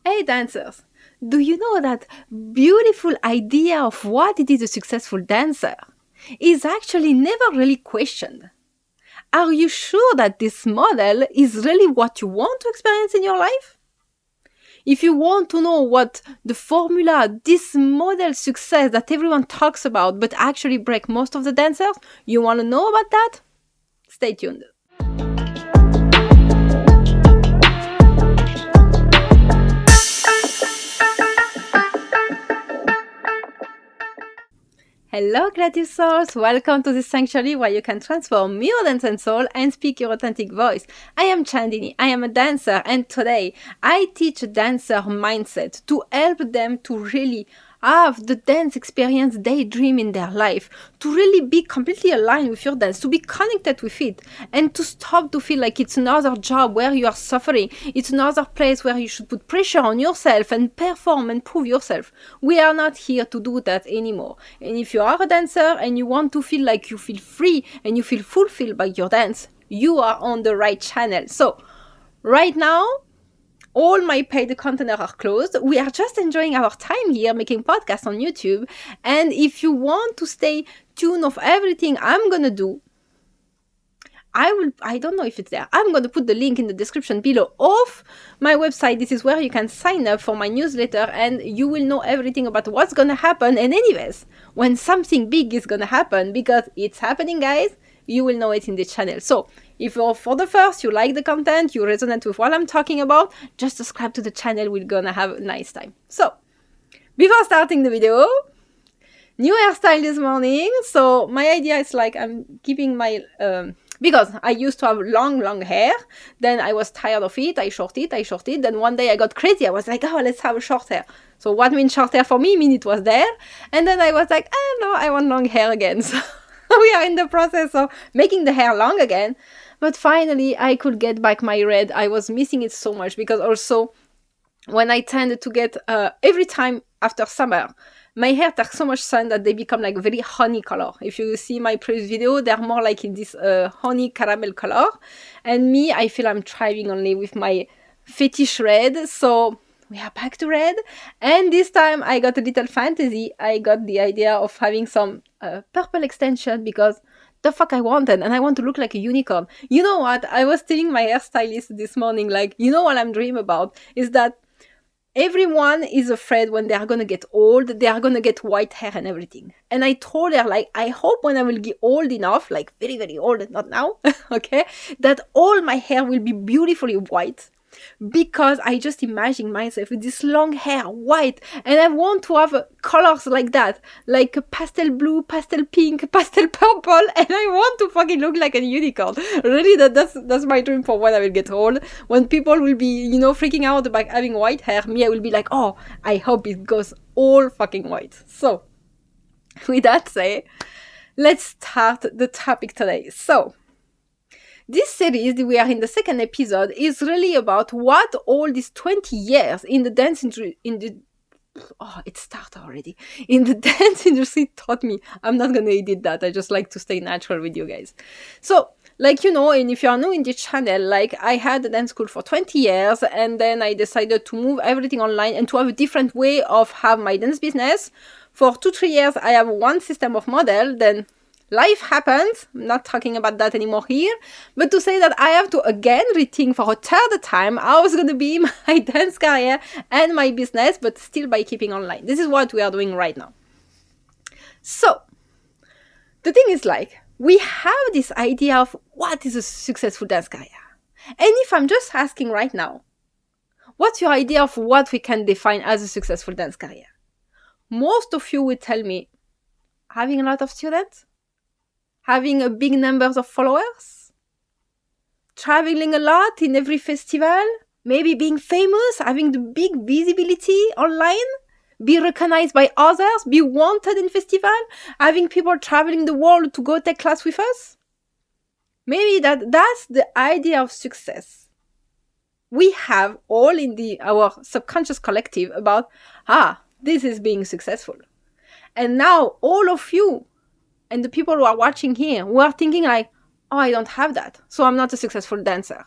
Hey dancers, do you know that beautiful idea of what it is a successful dancer is actually never really questioned? Are you sure that this model is really what you want to experience in your life? If you want to know what the formula, this model success that everyone talks about but actually break most of the dancers, you want to know about that? Stay tuned. Hello, creative souls! Welcome to this sanctuary where you can transform your dance and soul and speak your authentic voice. I am Chandini, I am a dancer, and today I teach a dancer mindset to help them to really have the dance experience they dream in their life, to really be completely aligned with your dance, to be connected with it, and to stop to feel like it's another job where you are suffering, it's another place where you should put pressure on yourself and perform and prove yourself. We are not here to do that anymore. And if you are a dancer and you want to feel like you feel free and you feel fulfilled by your dance, you are on the right channel. So right now, all my paid containers are closed. We are just enjoying our time here making podcasts on YouTube. And if you want to stay tuned of everything I'm gonna do, I don't know if it's there. I'm going to put the link in the description below of my website. This is where you can sign up for my newsletter and you will know everything about what's going to happen. And anyways, when something big is going to happen, because it's happening, guys, you will know it in the channel. So if you're for the first, you like the content, you resonate with what I'm talking about, just subscribe to the channel. We're going to have a nice time. So before starting the video, new hairstyle this morning. So my idea is like I'm keeping my... because I used to have long hair, then I was tired of it, I shorted, then one day I got crazy, I was like, oh, let's have a short hair. So what means short hair for me? It was there, and then I was like, oh no, I want long hair again. So we are in the process of making the hair long again, but finally I could get back my red. I was missing it so much, because also when I tend to get, every time after summer, my hair takes so much sun that they become like very honey color. If you see my previous video, they're more like in this honey caramel color. And me, I feel I'm thriving only with my fetish red. So we are back to red. And this time I got a little fantasy. I got the idea of having some purple extension, because the fuck I wanted, and I want to look like a unicorn. You know what? I was telling my hairstylist this morning, like, you know what I'm dreaming about is that everyone is afraid when they are going to get old, they are going to get white hair and everything. And I told her, like, I hope when I will get old enough, like very, very old, not now, okay, that all my hair will be beautifully white. Because I just imagine myself with this long hair, white, and I want to have colors like that, like pastel blue, pastel pink, pastel purple, and I want to fucking look like a unicorn. Really, that's my dream for when I will get old. When people will be, freaking out about having white hair, me, I will be like, oh, I hope it goes all fucking white. So, with that said, let's start the topic today. So, this series, we are in the second episode, is really about what all these 20 years in the dance industry, it started already, in the dance industry taught me. I'm not going to edit that. I just like to stay natural with you guys. So, and if you are new in this channel, like, I had a dance school for 20 years, and then I decided to move everything online and to have a different way of have my dance business. For 2-3 years, I have one system of model, then life happens. I'm not talking about that anymore here, but to say that I have to again rethink for a third time how it's going to be my dance career and my business, but still by keeping online. This is what we are doing right now. So, the thing is, like, we have this idea of what is a successful dance career. And if I'm just asking right now, what's your idea of what we can define as a successful dance career? Most of you would tell me, having a lot of students, having a big number of followers, traveling a lot in every festival, maybe being famous, having the big visibility online, be recognized by others, be wanted in festival, having people traveling the world to go take class with us. Maybe that's the idea of success we have all in our subconscious collective about, this is being successful. And now all of you and the people who are watching here, who are thinking like, oh, I don't have that, so I'm not a successful dancer.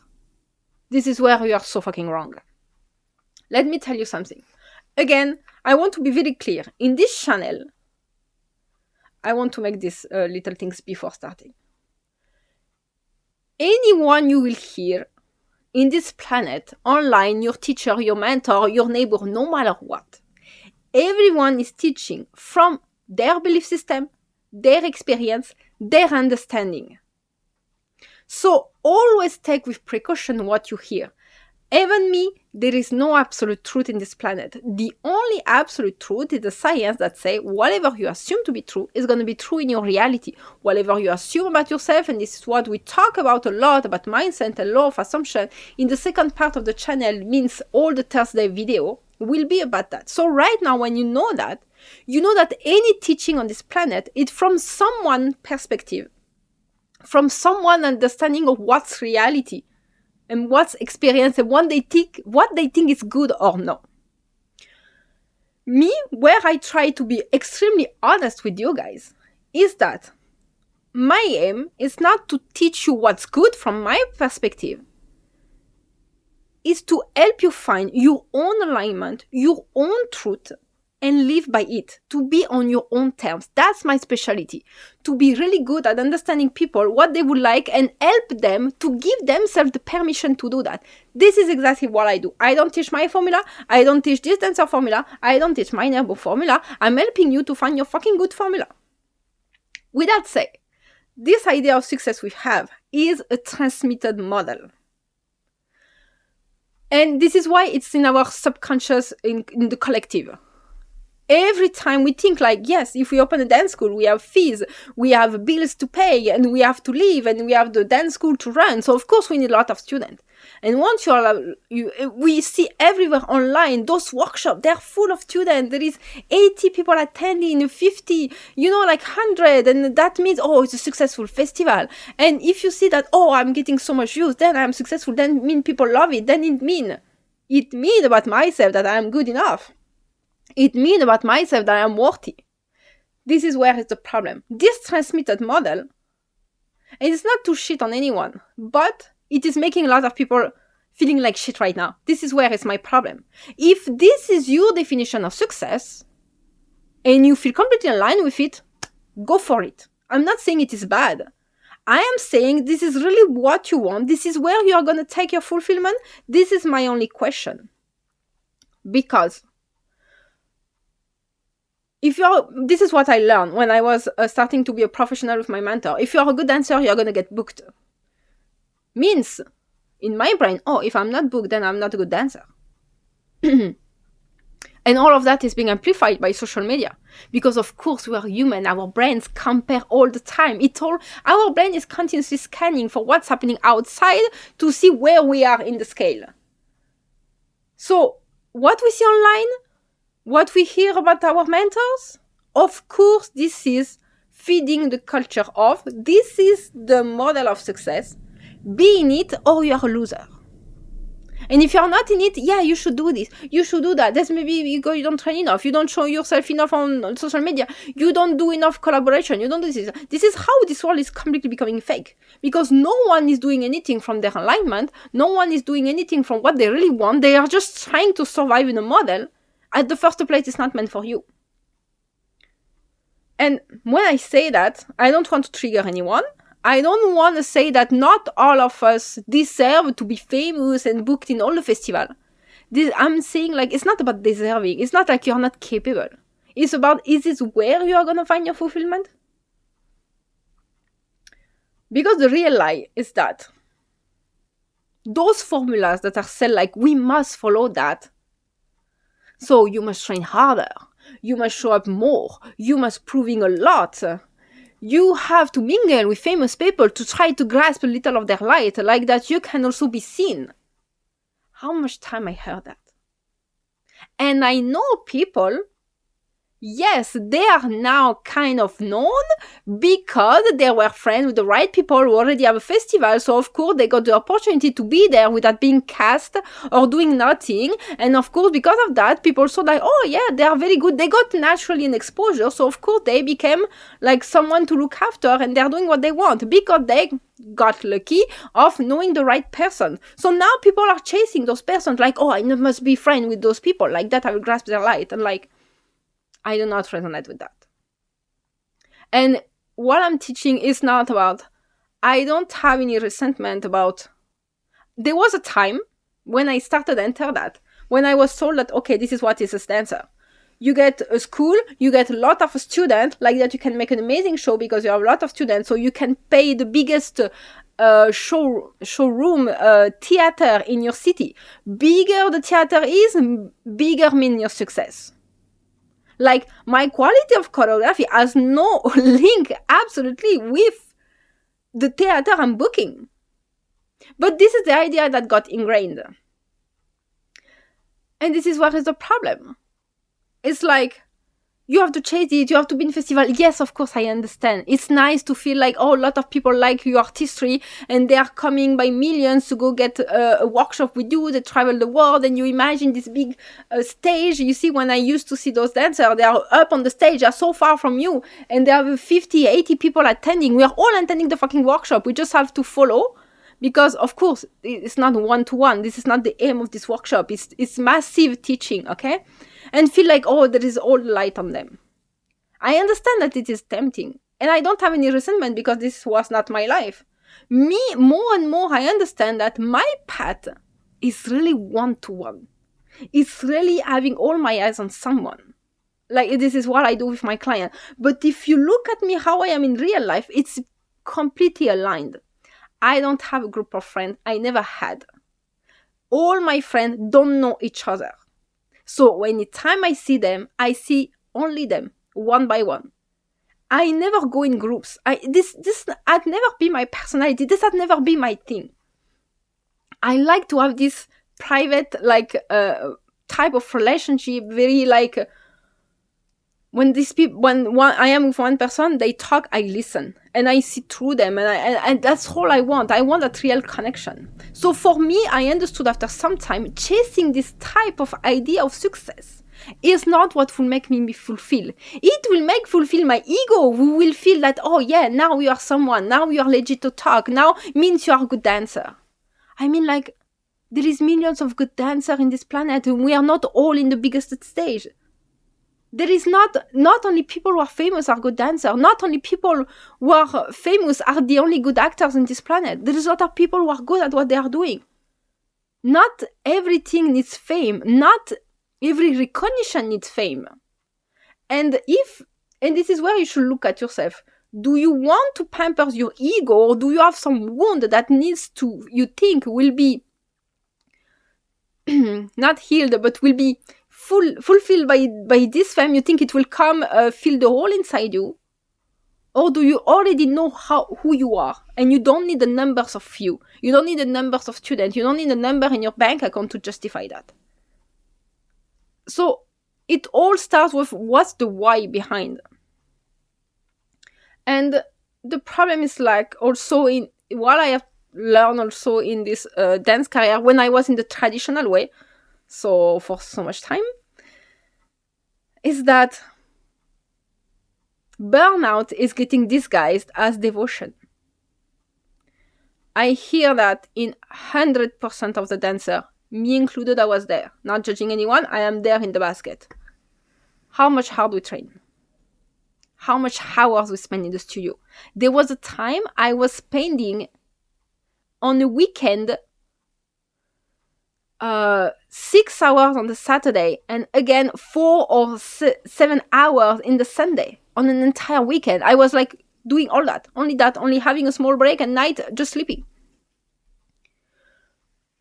This is where you are so fucking wrong. Let me tell you something. Again, I want to be very clear. In this channel, I want to make these little things before starting. Anyone you will hear in this planet, online, your teacher, your mentor, your neighbor, no matter what, everyone is teaching from their belief system, their experience, their understanding. So always take with precaution what you hear. Even me, there is no absolute truth in this planet. The only absolute truth is the science that say whatever you assume to be true is going to be true in your reality. Whatever you assume about yourself, and this is what we talk about a lot, about mindset and law of assumption, in the second part of the channel, means all the Thursday video, will be about that. So right now, when you know that any teaching on this planet is from someone's perspective, from someone understanding of what's reality, and what's experience, and what they think is good or no. Me, where I try to be extremely honest with you guys, is that my aim is not to teach you what's good from my perspective. Is to help you find your own alignment, your own truth, and live by it, to be on your own terms. That's my specialty, to be really good at understanding people, what they would like, and help them to give themselves the permission to do that. This is exactly what I do. I don't teach my formula. I don't teach this dancer formula. I don't teach my neighbor formula. I'm helping you to find your fucking good formula. With that said, this idea of success we have is a transmitted model. And this is why it's in our subconscious, in the collective. Every time we think like, yes, if we open a dance school, we have fees, we have bills to pay, and we have to live, and we have the dance school to run. So of course we need a lot of students. And once we see everywhere online, those workshops, they're full of students. There is 80 people attending, 50, like 100. And that means, oh, it's a successful festival. And if you see that, oh, I'm getting so much views, then I'm successful, then mean people love it, then it means about myself that I'm good enough. It means about myself that I am worthy. This is where is the problem. This transmitted model, and it's not to shit on anyone, but it is making a lot of people feeling like shit right now. This is where is my problem. If this is your definition of success, and you feel completely aligned with it, go for it. I'm not saying it is bad. I am saying this is really what you want. This is where you are going to take your fulfillment. This is my only question. Because this is what I learned when I was starting to be a professional with my mentor. If you're a good dancer, you're going to get booked. Means, in my brain, oh, if I'm not booked, then I'm not a good dancer. And all of that is being amplified by social media. Because of course we are human, our brains compare all the time. Our brain is continuously scanning for what's happening outside to see where we are in the scale. So, what we see online, what we hear about our mentors, of course, this is feeding the culture of, this is the model of success. Be in it or you're a loser. And if you're not in it, yeah, you should do this. You should do that. That's maybe you don't train enough. You don't show yourself enough on social media. You don't do enough collaboration. You don't do this. This is how this world is completely becoming fake. Because no one is doing anything from their alignment. No one is doing anything from what they really want. They are just trying to survive in a model. At the first place, it's not meant for you. And when I say that, I don't want to trigger anyone. I don't want to say that not all of us deserve to be famous and booked in all the festivals. I'm saying it's not about deserving. It's not like you're not capable. It's about, is this where you are going to find your fulfillment? Because the real lie is that those formulas that are said we must follow that. So you must train harder. You must show up more. You must proving a lot. You have to mingle with famous people to try to grasp a little of their light, like that you can also be seen. How much time I heard that? And I know people yes, they are now kind of known because they were friends with the right people who already have a festival. So, of course, they got the opportunity to be there without being cast or doing nothing. And, of course, because of that, people saw like, oh, yeah, they are very good. They got naturally an exposure. So, of course, they became like someone to look after and they're doing what they want because they got lucky of knowing the right person. So now people are chasing those persons like, oh, I must be friends with those people. Like that, I will grasp their light. And like, I do not resonate with that. And what I'm teaching is not about, I don't have any resentment about, there was a time when I started to enter that, when I was told that, okay, this is what is a dancer. You get a school, you get a lot of students, like that you can make an amazing show because you have a lot of students, so you can pay the biggest showroom theater in your city. Bigger the theater is, bigger means your success. Like, my quality of choreography has no link absolutely with the theater I'm booking. But this is the idea that got ingrained. And this is what is the problem. It's like, you have to chase it, you have to be in festival. Yes, of course, I understand. It's nice to feel like, oh, a lot of people like your artistry and they are coming by millions to go get a workshop with you. They travel the world and you imagine this big stage. You see, when I used to see those dancers, they are up on the stage, they are so far from you and there are 50, 80 people attending. We are all attending the fucking workshop. We just have to follow because, of course, it's not one-to-one. This is not the aim of this workshop. It's massive teaching, okay? And feel like, oh, there is all the light on them. I understand that it is tempting. And I don't have any resentment because this was not my life. Me, more and more, I understand that my path is really one-to-one. It's really having all my eyes on someone. Like, this is what I do with my client. But if you look at me how I am in real life, it's completely aligned. I don't have a group of friends. I never had. All my friends don't know each other. So anytime I see them, I see only them, one by one. I never go in groups. This had never been my personality. This had never been my thing. I like to have this private, like, type of relationship, very like, when I am with one person, they talk, I listen and I see through them, and that's all I want. I want that real connection. So for me, I understood after some time, chasing this type of idea of success is not what will make me fulfill. It will fulfill my ego, who will feel that, oh yeah, now you are someone, now you are legit to talk, now means you are a good dancer. I mean, like, there is millions of good dancers in this planet and we are not all in the biggest stage. There is not only people who are famous are good dancers, not only people who are famous are the only good actors in this planet. There is a lot of people who are good at what they are doing. Not everything needs fame. Not every recognition needs fame. And this is where you should look at yourself. Do you want to pamper your ego, or do you have some wound that needs to, you think, will be not healed, but will be fulfilled by this fame? You think it will come fill the hole inside you? Or do you already know who you are and you don't need the numbers of you? You don't need the numbers of students. You don't need a number in your bank account to justify that. So it all starts with what's the why behind. And the problem is, like, also in what I have learned also in this dance career when I was in the traditional way, so for so much time, is that burnout is getting disguised as devotion. I hear that in 100% of the dancer, me included, I was there. Not judging anyone, I am there in the basket. How much hard we train. How much hours we spend in the studio. There was a time I was spending on a weekend 6 hours on the Saturday and again 4 or 7 hours in the Sunday on an entire weekend. I was like doing all that, only having a small break at night, just sleeping.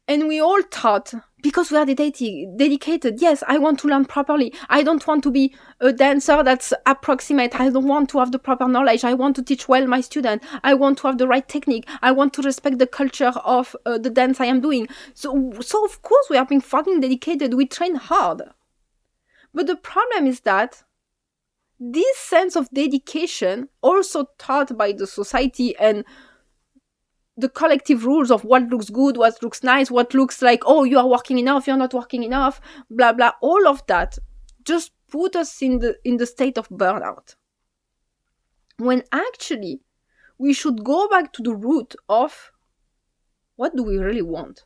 And we all thought, because we are dedicated, yes, I want to learn properly. I don't want to be a dancer that's approximate. I don't want to have the proper knowledge. I want to teach well my student. I want to have the right technique. I want to respect the culture of the dance I am doing. So of course we are being fucking dedicated. We train hard. But the problem is that this sense of dedication, also taught by the society and the collective rules of what looks good, what looks nice, what looks like, oh, you are working enough, you're not working enough, blah, blah, all of that just put us in the state of burnout. When actually, we should go back to the root of what do we really want?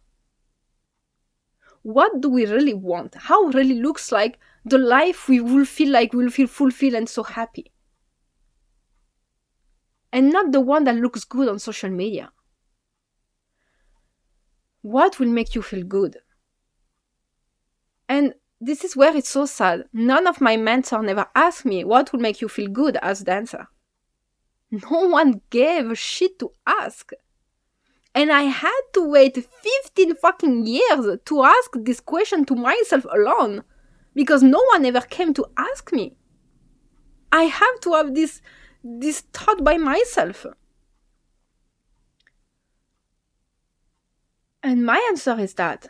What do we really want? How it really looks like the life we will feel like we'll feel fulfilled and so happy. And not the one that looks good on social media. What will make you feel good? And this is where it's so sad. None of my mentors never asked me what will make you feel good as a dancer. No one gave a shit to ask. And I had to wait 15 fucking years to ask this question to myself alone. Because no one ever came to ask me. I have to have this thought by myself. And my answer is that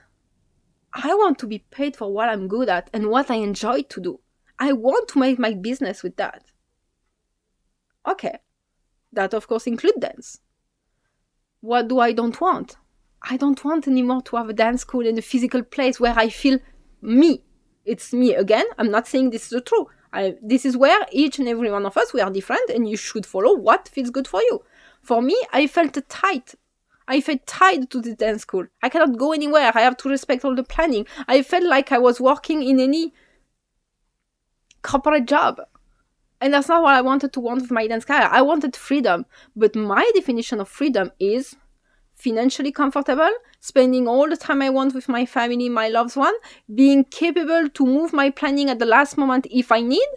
I want to be paid for what I'm good at and what I enjoy to do. I want to make my business with that. Okay. That of course includes dance. What do I don't want? I don't want anymore to have a dance school in a physical place where I feel me. It's me again. I'm not saying this is the truth. This is where each and every one of us, we are different and you should follow what feels good for you. For me, I felt tight. I felt tied to the dance school. I cannot go anywhere. I have to respect all the planning. I felt like I was working in any corporate job. And that's not what I wanted to want with my dance career. I wanted freedom. But my definition of freedom is financially comfortable, spending all the time I want with my family, my loved one, being capable to move my planning at the last moment if I need,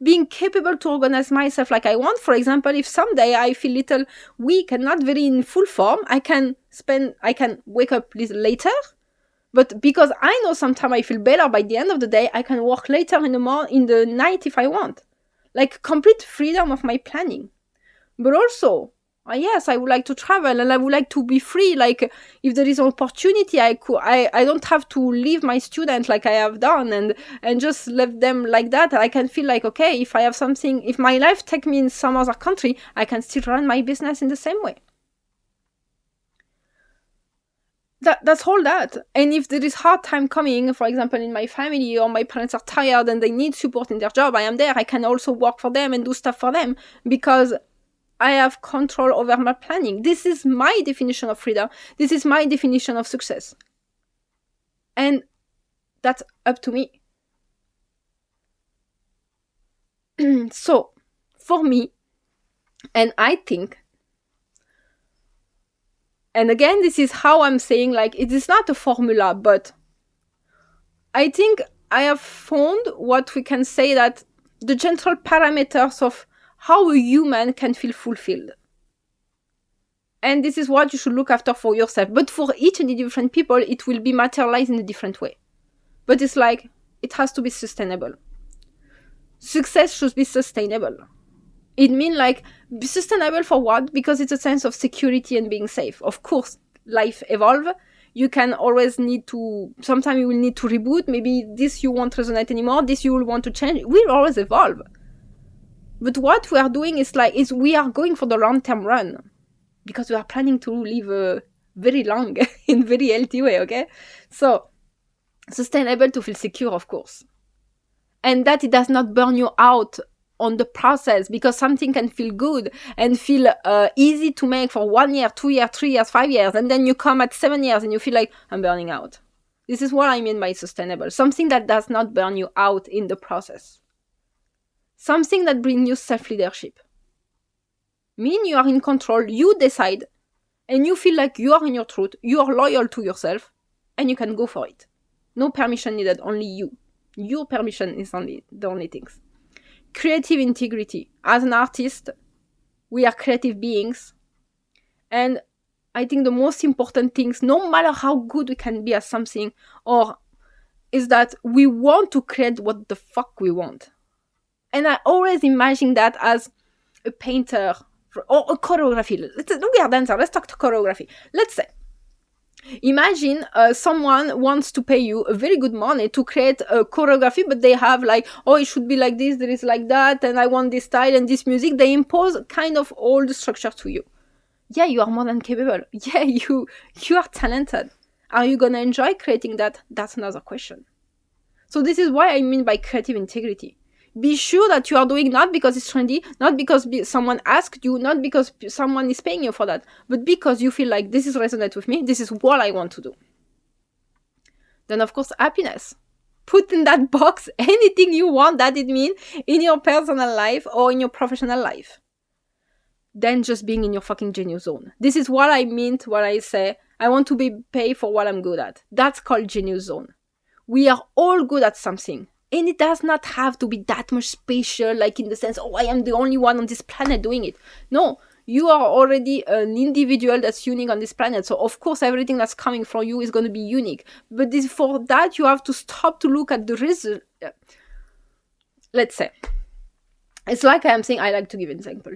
being capable to organize myself like I want. For example, if someday I feel little weak and not very in full form, I can wake up little later. But because I know sometimes I feel better by the end of the day, I can work later in the night if I want. Like complete freedom of my planning. But also, yes, I would like to travel and I would like to be free. Like if there is an opportunity, I don't have to leave my students like I have done and just leave them like that. I can feel like, okay, if I have something, if my life take me in some other country, I can still run my business in the same way. That's all that. And if there is hard time coming, for example, in my family or my parents are tired and they need support in their job, I am there. I can also work for them and do stuff for them because I have control over my planning. This is my definition of freedom. This is my definition of success. And that's up to me. So, for me, and I think, and again, this is how I'm saying, like, it is not a formula, but I think I have found what we can say that the general parameters of how a human can feel fulfilled. And this is what you should look after for yourself. But for each and different people, it will be materialized in a different way. But it's like, it has to be sustainable. Success should be sustainable. It means like, be sustainable for what? Because it's a sense of security and being safe. Of course, life evolves. You can always sometimes you will need to reboot. Maybe this you won't resonate anymore. This you will want to change. We'll always evolve. But what we are doing is we are going for the long-term run. Because we are planning to live very long in very healthy way, okay? So, sustainable to feel secure, of course. And that it does not burn you out on the process, because something can feel good and feel easy to make for 1 year, 2 years, 3 years, 5 years, and then you come at 7 years and you feel like, I'm burning out. This is what I mean by sustainable. Something that does not burn you out in the process. Something that brings you self-leadership. Mean you are in control, you decide, and you feel like you are in your truth, you are loyal to yourself, and you can go for it. No permission needed, only you. Your permission is the only things. Creative integrity. As an artist, we are creative beings. And I think the most important things, no matter how good we can be at something, is that we want to create what the fuck we want. And I always imagine that as a painter or a choreography. We are dancers, let's talk to choreography. Let's say Imagine someone wants to pay you a very good money to create a choreography, but they have like, oh, it should be like this, there is like that, and I want this style and this music. They impose kind of all the structure to you. Yeah, you are more than capable. Yeah, you are talented. Are you gonna enjoy creating that? That's another question. So this is what I mean by creative integrity. Be sure that you are doing not because it's trendy, not because someone asked you, not because someone is paying you for that, but because you feel like this is resonate with me, this is what I want to do. Then of course, happiness. Put in that box anything you want that it means in your personal life or in your professional life. Then just being in your fucking genius zone. This is what I mean when I say I want to be paid for what I'm good at. That's called genius zone. We are all good at something. And it does not have to be that much special, like in the sense, oh, I am the only one on this planet doing it. No, you are already an individual that's unique on this planet. So of course, everything that's coming from you is going to be unique. But for that, you have to stop to look at the result. Let's say, it's like I'm saying, I like to give an example,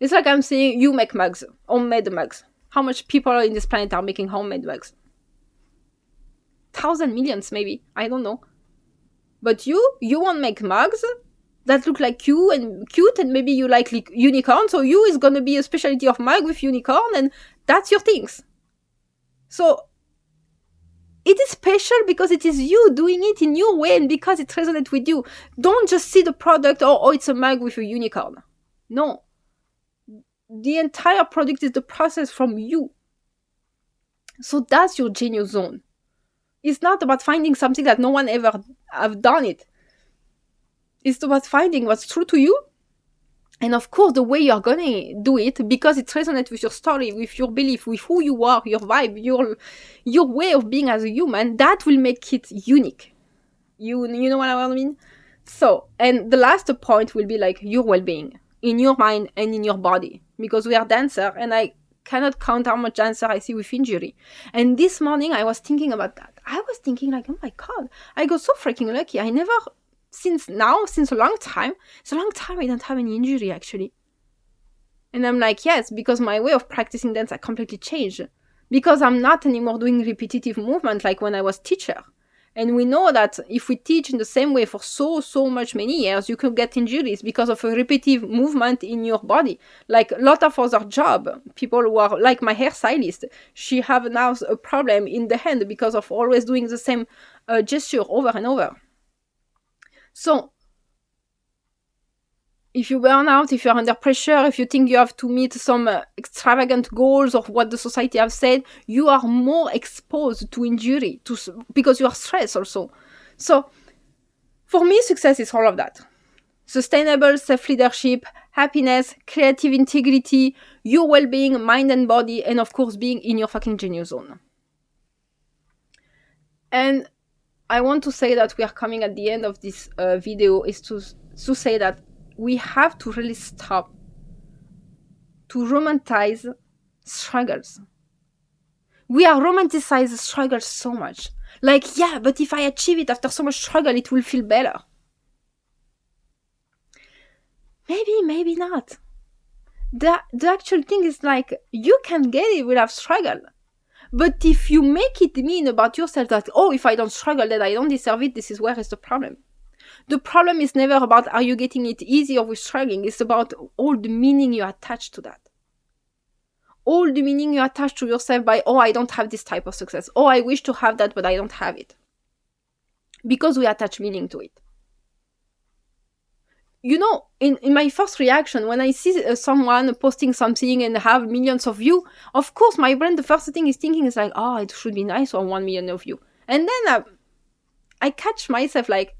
It's like I'm saying, you make mugs, homemade mugs. How much people in this planet are making homemade mugs? 1,000 millions, maybe. I don't know. But you won't make mugs that look like you and cute, and maybe you like unicorn, so you is gonna be a specialty of mug with unicorn, and that's your things. So it is special because it is you doing it in your way and because it resonates with you. Don't just see the product, oh, it's a mug with a unicorn. No. The entire product is the process from you. So that's your genius zone. It's not about finding something that no one ever have done it. It's about finding what's true to you. And of course, the way you're going to do it, because it resonates with your story, with your belief, with who you are, your vibe, your way of being as a human, that will make it unique. You know what I mean? So, and the last point will be like your well-being in your mind and in your body. Because we are dancers, and I cannot count how much dancer I see with injury. And this morning I was thinking about that. I was thinking like, oh my God, I got so freaking lucky. I never, since a long time I don't have any injury actually. And I'm like, yes, because my way of practicing dance I completely changed. Because I'm not anymore doing repetitive movement like when I was teacher. And we know that if we teach in the same way for so much many years, you could get injuries because of a repetitive movement in your body. Like a lot of other job, people who are like my hairstylist, she have now a problem in the hand because of always doing the same gesture over and over. So if you burn out, if you're under pressure, if you think you have to meet some extravagant goals of what the society have said, you are more exposed to injury because you are stressed also. So for me, success is all of that. Sustainable self-leadership, happiness, creative integrity, your well-being, mind and body, and of course being in your fucking genius zone. And I want to say that we are coming at the end of this video is to say that we have to really stop to romanticize struggles. We are romanticizing struggles so much. Like, yeah, but if I achieve it after so much struggle, it will feel better. Maybe not. The actual thing is like, you can get it without struggle. But if you make it mean about yourself that, oh, if I don't struggle, then I don't deserve it, this is where is the problem. The problem is never about are you getting it easy or with struggling. It's about all the meaning you attach to that. All the meaning you attach to yourself by, oh, I don't have this type of success. Oh, I wish to have that, but I don't have it. Because we attach meaning to it. In my first reaction, when I see someone posting something and have millions of views, of course, my brain, the first thing is thinking is like, oh, it should be nice on 1 million of views. And then I catch myself like,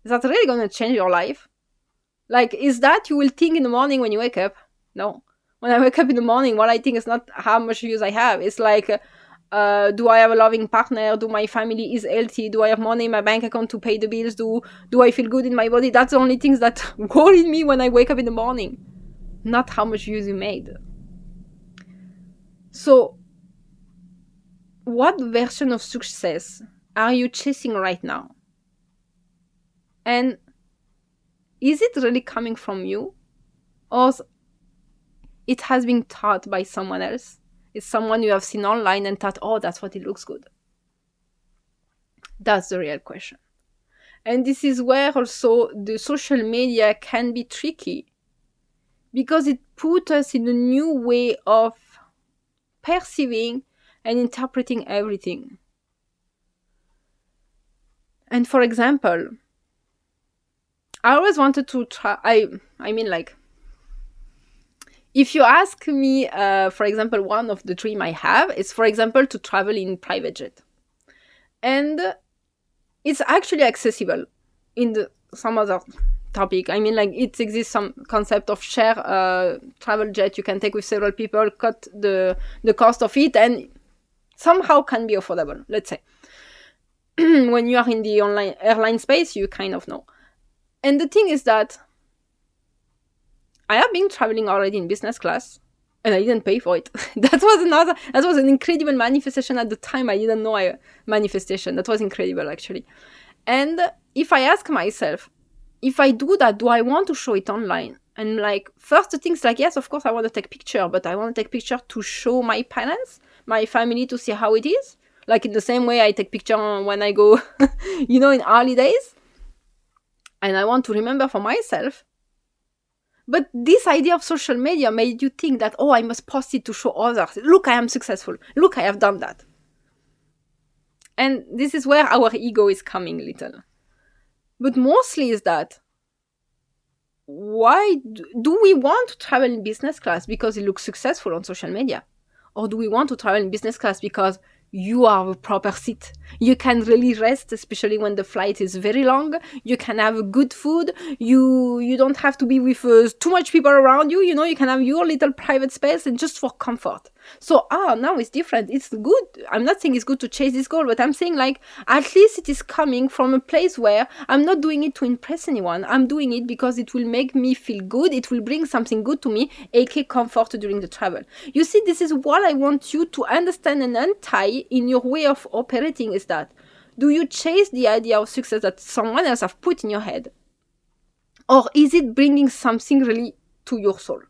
is that really going to change your life? Like, is that you will think in the morning when you wake up? No. When I wake up in the morning, what I think is not how much views I have. It's like, do I have a loving partner? Do my family is healthy? Do I have money in my bank account to pay the bills? Do I feel good in my body? That's the only things that worry me when I wake up in the morning. Not how much views you made. So, what version of success are you chasing right now? And is it really coming from you? Or it has been taught by someone else? It's someone you have seen online and thought, oh, that's what it looks good. That's the real question. And this is where also the social media can be tricky, because it puts us in a new way of perceiving and interpreting everything. And for example, I always wanted to try, I mean, like, if you ask me, for example, one of the dream I have is, for example, to travel in private jet. And it's actually accessible in some other topic. I mean, like, it exists some concept of share travel jet you can take with several people, cut the cost of it, and somehow can be affordable, let's say. When you are in the online airline space, you kind of know. And the thing is that I have been traveling already in business class, and I didn't pay for it. That was an incredible manifestation at the time. I didn't know manifestation. That was incredible, actually. And if I ask myself, if I do that, do I want to show it online? And like, first the things like, yes, of course I want to take picture, but I want to take picture to show my parents, my family, to see how it is. Like, in the same way I take picture when I go, in holidays. And I want to remember for myself. But this idea of social media made you think that, oh, I must post it to show others. Look, I am successful. Look, I have done that. And this is where our ego is coming little. But mostly is that, why do we want to travel in business class because it looks successful on social media? Or do we want to travel in business class because you are a proper seat? You can really rest, especially when the flight is very long. You can have good food. You don't have to be with too much people around you. You can have your little private space and just for comfort. So, now it's different. It's good. I'm not saying it's good to chase this goal, but I'm saying, like, at least it is coming from a place where I'm not doing it to impress anyone. I'm doing it because it will make me feel good. It will bring something good to me, aka comfort during the travel. You see, this is what I want you to understand and untie in your way of operating, is that, do you chase the idea of success that someone else have put in your head? Or is it bringing something really to your soul?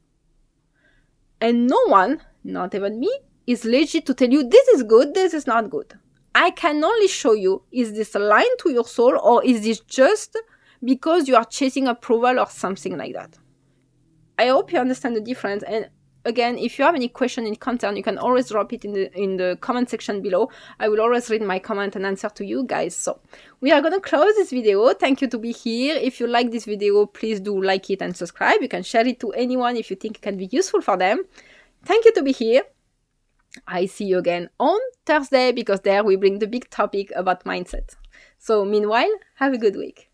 And no one, not even me, is legit to tell you this is good, this is not good. I can only show you, is this aligned to your soul, or is this just because you are chasing approval or something like that? I hope you understand the difference. And again, if you have any question, any concern, you can always drop it in the comment section below. I will always read my comment and answer to you guys. So we are going to close this video. Thank you to be here. If you like this video, please do like it and subscribe. You can share it to anyone if you think it can be useful for them. Thank you to be here. I see you again on Thursday, because there we bring the big topic about mindset. So meanwhile, have a good week.